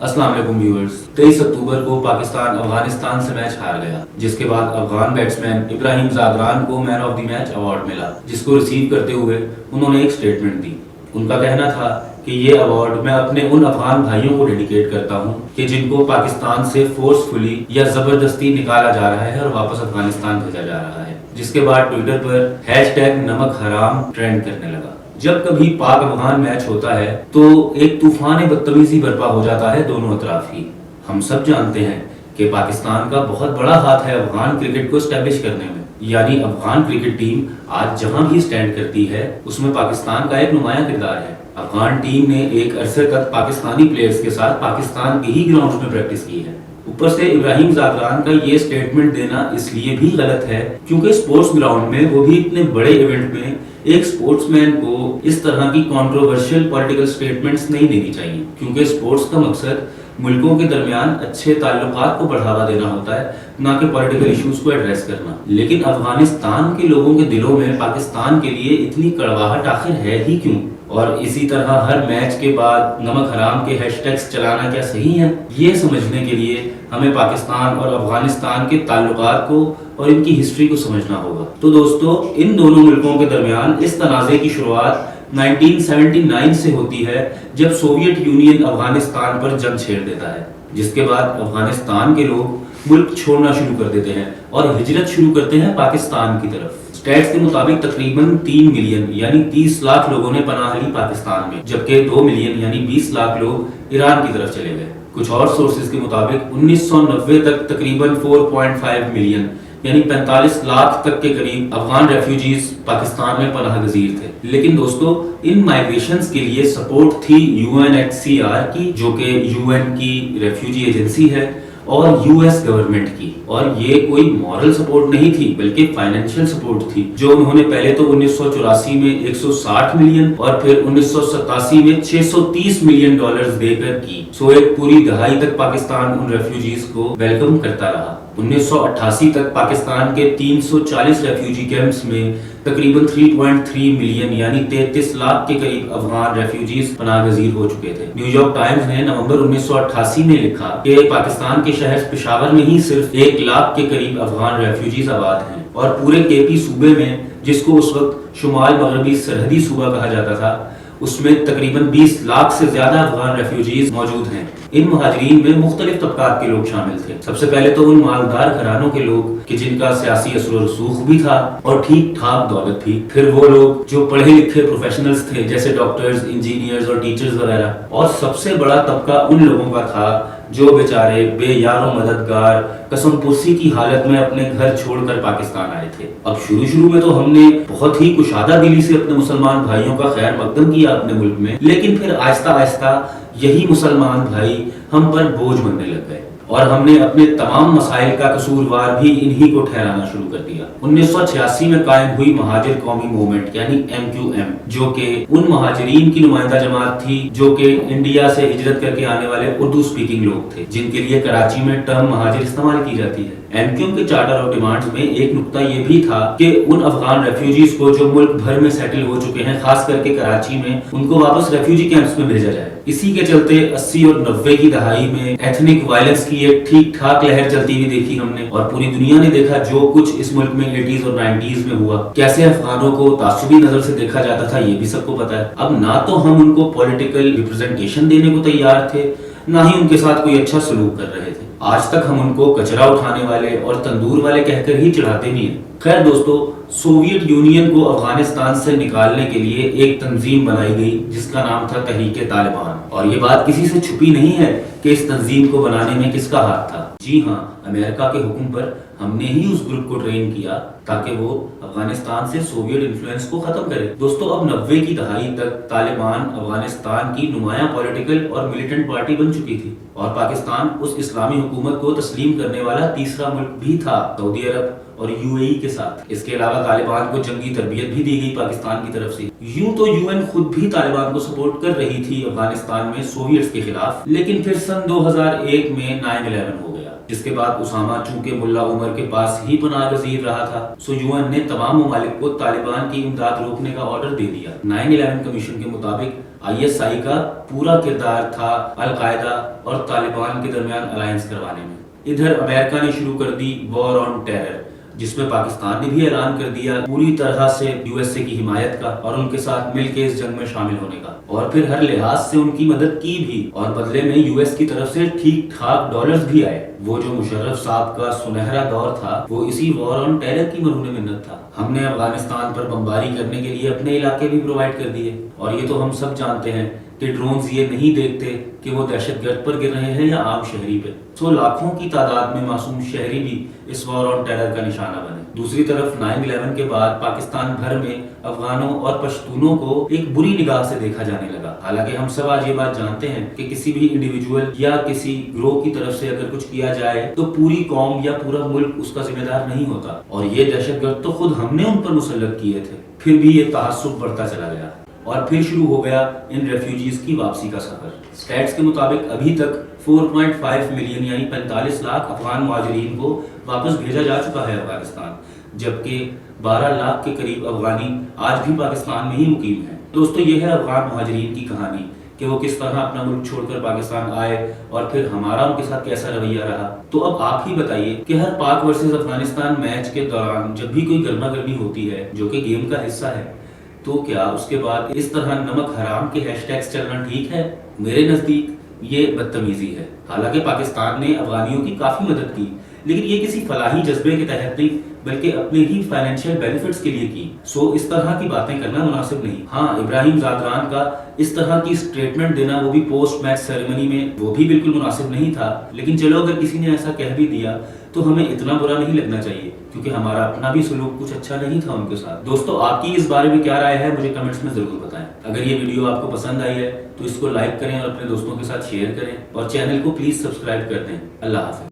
अस्सलाम वालेकुम व्यूअर्स। 23 अक्टूबर को पाकिस्तान अफगानिस्तान से मैच हार गया, जिसके बाद अफगान बैट्समैन इब्राहिम जागरान को man of the match award मिला, जिसको रिसीव करते हुए उन्होंने एक स्टेटमेंट दी। उनका कहना था कि ये अवार्ड मैं अपने उन अफगान भाइयों को डेडिकेट करता हूँ कि जिनको पाकिस्तान से फोर्सफुली या जबरदस्ती निकाला जा रहा है और वापस अफगानिस्तान भेजा जा रहा है। जिसके बाद ट्विटर पर #नमक हराम ट्रेंड करने लगा। जब कभी पाक अफगान मैच होता है तो एक तूफान बदतमीजी बर्पा हो जाता है दोनों अतराफ ही। हम सब जानते हैं कि पाकिस्तान का बहुत बड़ा हाथ है अफगान क्रिकेट को एस्टेब्लिश करने में, यानी अफगान क्रिकेट टीम आज जहां भी स्टैंड करती है उसमें पाकिस्तान का एक नुमाया किरदार है। अफगान टीम ने एक अरसे तक पाकिस्तानी प्लेयर्स के साथ पाकिस्तान के ही ग्राउंड में प्रैक्टिस की है। ऊपर से इब्राहिम जागरान का ये स्टेटमेंट देना इसलिए भी गलत है क्योंकि स्पोर्ट्स ग्राउंड में, वो भी इतने बड़े इवेंट में, एक स्पोर्ट्समैन को इस तरह की कंट्रोवर्शियल पॉलिटिकल स्टेटमेंट्स नहीं देनी चाहिए, क्योंकि स्पोर्ट्स का मकसद मुल्कों के दरमियान अच्छे ताल्लुकात को बढ़ावा देना होता है, ना कि पॉलिटिकल इश्यूज को एड्रेस करना। लेकिन अफगानिस्तान के लोगों के दिलों में पाकिस्तान के लिए इतनी कड़वाहट आखिर है ही क्यों? और इसी तरह हर मैच के बाद नमक हराम के हैशटैग्स चलाना क्या सही है? ये समझने के लिए हमें पाकिस्तान और अफगानिस्तान के ताल्लुकात को और इनकी हिस्ट्री को समझना होगा। तो दोस्तों, इन दोनों मुल्कों के दरमियान इस तनाज़े की शुरुआत 1979 से होती है, जब सोवियत यूनियन अफगानिस्तान पर जंग छेड़ देता है। जिसके बाद अफगानिस्तान के लोग मुल्क छोड़ना शुरू कर देते हैं और हिजरत शुरू करते हैं पाकिस्तान की तरफ। स्टैट्स के मुताबिक तकरीबन 3 मिलियन यानी 30 लाख लोगों ने पनाह ली पाकिस्तान में, जबकि 2 मिलियन यानी 20 लाख लोग ईरान की तरफ चले गए। कुछ और सोर्सेज के मुताबिक 1990 तक तकरीबन 4.5 मिलियन यानी 45 लाख तक के करीब अफगान रेफ्यूजीज पाकिस्तान में पनाह गजीर थे। लेकिन दोस्तों, इन माइग्रेशंस के लिए सपोर्ट थी UNHCR की, जो कि UN की रेफ्यूजी एजेंसी है, और US गवर्नमेंट की। और ये कोई मॉरल सपोर्ट नहीं थी बल्कि फाइनेंशियल सपोर्ट थी, जो उन्होंने पहले तो 1984 में 160 मिलियन और फिर 1987 में $630 मिलियन देकर की। सो एक पूरी दहाई तक पाकिस्तान उन रेफ्यूजीज को वेलकम करता रहा। 1988 तक पाकिस्तान के 340 रेफ्यूजी कैंप्स में तकरीबन 3.3 मिलियन यानी 33 लाख के करीब अफगान रेफ्यूजीज पनाह गजीर हो चुके थे। न्यूयॉर्क टाइम्स ने नवंबर 1988 में लिखा कि पाकिस्तान के शहर पेशावर में ही सिर्फ 1 लाख के करीब अफगान रेफ्यूजीज आबाद हैं, और पूरे KP सूबे में, जिसको उस वक्त शुमाल मगरबी सरहदी सूबा कहा जाता था, उसमें तकरीबन 20 लाख से ज्यादा अफगान रेफ्यूजीज मौजूद हैं। इन मुहाजिरीन में मुख्तलिफ तबकात के लोग शामिल थे। सबसे पहले तो उन मालदार घरानों के लोग कि जिनका सियासी असर और रसूख भी था और ठीक ठाक दौलत थी। फिर वो लोग जो पढ़े लिखे प्रोफेशनल्स थे, जैसे डॉक्टर्स, इंजीनियर्स और टीचर्स वगैरह। और सबसे बड़ा तबका उन लोगों का था जो बेचारे बेयारो मददगार कसमपुर्सी की हालत में अपने घर छोड़कर पाकिस्तान आए थे। अब शुरू में तो हमने बहुत ही कुशादा दिली से अपने मुसलमान भाइयों का खैर मकदम किया अपने मुल्क में, लेकिन फिर आहिस्ता आहिस्ता यही मुसलमान भाई हम पर बोझ बनने लग गए और हमने अपने तमाम मसाइल का कसूरवार भी इन्हीं को ठहराना शुरू कर दिया। 1986 में कायम हुई महाजिर कौमी मूवमेंट यानी MQM, जो कि उन महाजिरीन की नुमाइंदा जमात थी जो कि इंडिया से हिजरत करके आने वाले उर्दू स्पीकिंग लोग थे, जिनके लिए कराची में टर्म महाजिर इस्तेमाल की जाती है। MQM के चार्टर ऑफ डिमांड्स में एक नुक्ता ये भी था कि उन अफगान रेफ्यूजीज को जो मुल्क भर में सेटल हो चुके हैं, खास करके कराची में, उनको वापस रेफ्यूजी कैंप्स में भेजा जाए। इसी के चलते 80 और 90 की दहाई में एथनिक वायलेंस की एक ठीक ठाक लहर चलती हुई देखी हमने, और पूरी दुनिया ने देखा जो कुछ इस मुल्क में 80s और 90s में हुआ, कैसे अफगानों को तासुबी नजर से देखा जाता था, ये भी सबको पता है। अब ना तो हम उनको पॉलिटिकल रिप्रेजेंटेशन देने को तैयार थे, ना ही उनके साथ कोई अच्छा सलूक कर रहे थे। आज तक हम उनको कचरा उठाने वाले और तंदूर वाले कहकर ही चिढ़ाते भी हैं। खैर दोस्तों, सोवियत यूनियन को अफगानिस्तान से निकालने के लिए एक तंजीम बनाई गई जिसका नाम था तहरीक तालिबान, और ये बात किसी से छुपी नहीं है कि इस तंजीम को बनाने में किसका हाथ था। जी हाँ, अमेरिका के हुक्म पर हमने ही उस ग्रुप को ट्रेन किया ताकि वो अफगानिस्तान से सोवियत इन्फ्लुएंस को खत्म करे। दोस्तों, अब 90 की दहाई तक तालिबान अफगानिस्तान की नुमाया पॉलिटिकल और मिलिटेंट पार्टी बन चुकी थी, और पाकिस्तान उस इस्लामी हुकूमत को तस्लीम करने वाला तीसरा मुल्क भी था, सऊदी अरब और UAE के साथ। इसके अलावा तालिबान को जंगी तरबियत भी दी गई पाकिस्तान की तरफ से। यूं तो UN खुद भी तालिबान को सपोर्ट कर रही थी अफगानिस्तान में सोवियट्स के खिलाफ, लेकिन फिर सन 2001 में 9/11 हो गया जिसके बाद उसामा चूंकि मुल्ला उमर के पास ही पनाह गजीर रहा था, सो यूएन ने तमाम ममालिक को तालिबान की इमदाद रोकने का ऑर्डर दे दिया। 9/11 कमीशन के मुताबिक ISI का पूरा किरदार था अल-कायदा और तालिबान के दरमियान अलायंस करवाने में। इधर अमेरिका ने शुरू कर दी वॉर ऑन टेरर, जिसमें पाकिस्तान ने भी ऐलान कर दिया पूरी तरह से USA की हिमायत का और उनके साथ मिलकर इस जंग में शामिल होने का, और फिर हर लिहाज से उनकी मदद की भी, और बदले में US की तरफ से ठीक ठाक डॉलर्स भी आए। वो जो मुशर्रफ साहब का सुनहरा दौर था वो इसी वॉर ऑन टेरर की मरहून मिन्नत था। हमने अफगानिस्तान पर बमबारी करने के लिए अपने इलाके भी प्रोवाइड कर दिए, और ये तो हम सब जानते हैं कि ड्रोन्स ये नहीं देखते कि वो दहशतगर्द पर गिर रहे हैं या आम शहरी पे। सो लाखों की तादाद में मासूम शहरी भी इस वॉर ऑन टेरर का निशाना बने। दूसरी तरफ 9/11 के बाद पाकिस्तान भर में अफगानों और पश्तूनों को एक बुरी निगाह से देखा जाने लगा। हालांकि हम सब आज ये बात जानते हैं कि किसी भी इंडिविजुअल या किसी ग्रोह की तरफ से अगर कुछ किया जाए तो पूरी कौम या पूरा मुल्क उसका जिम्मेदार नहीं होता, और ये दहशतगर्द तो खुद हमने उन पर मुसल्लत किए थे। फिर भी ये तआस्सुब बढ़ता चला गया और फिर शुरू हो गया इन रेफ्यूजीज की वापसी का सफर। स्टैट्स के मुताबिक अभी तक 4.5 मिलियन यानी 45 लाख अफगान मुहाजिरीन को वापस भेजा जा चुका है अफगानिस्तान, जबकि 12 लाख के करीब अफगानी आज भी पाकिस्तान में ही मुकीम हैं। दोस्तों, ये है अफगान मुहाजिरीन की कहानी कि वो किस तरह अपना मुल्क छोड़कर पाकिस्तान आए और फिर हमारा उनके साथ कैसा रवैया रहा। तो अब आप ही बताइए कि हर पाक वर्सेस अफगानिस्तान मैच के दौरान जब भी कोई गर्मा गर्मी होती है, जो कि गेम का हिस्सा है, तो क्या उसके बाद इस तरह नमक हराम के हैशटैग्स चलना ठीक है? मेरे नजदीक ये बदतमीजी है। हालांकि पाकिस्तान ने अफगानियों की काफी मदद की, लेकिन ये किसी फलाही जज्बे के तहत नहीं बल्कि अपने ही फाइनेंशियल बेनिफिट्स के लिए की। सो इस तरह की बातें करना मुनासिब नहीं। हाँ, इब्राहिम ज़ागरान का इस तरह की स्टेटमेंट देना, वो भी पोस्ट मैच सेरेमनी में, वो भी बिल्कुल मुनासिब नहीं था। लेकिन चलो, अगर किसी ने ऐसा कह भी दिया तो हमें इतना बुरा नहीं लगना चाहिए, क्योंकि हमारा अपना भी सलूक कुछ अच्छा नहीं था उनके साथ। दोस्तों, आपकी इस बारे में क्या राय है मुझे कमेंट्स में जरूर बताएं। अगर ये वीडियो आपको पसंद आई है तो इसको लाइक करें और अपने दोस्तों के साथ शेयर करें, और चैनल को प्लीज सब्सक्राइब कर दें। अल्लाह हाफ़िज़।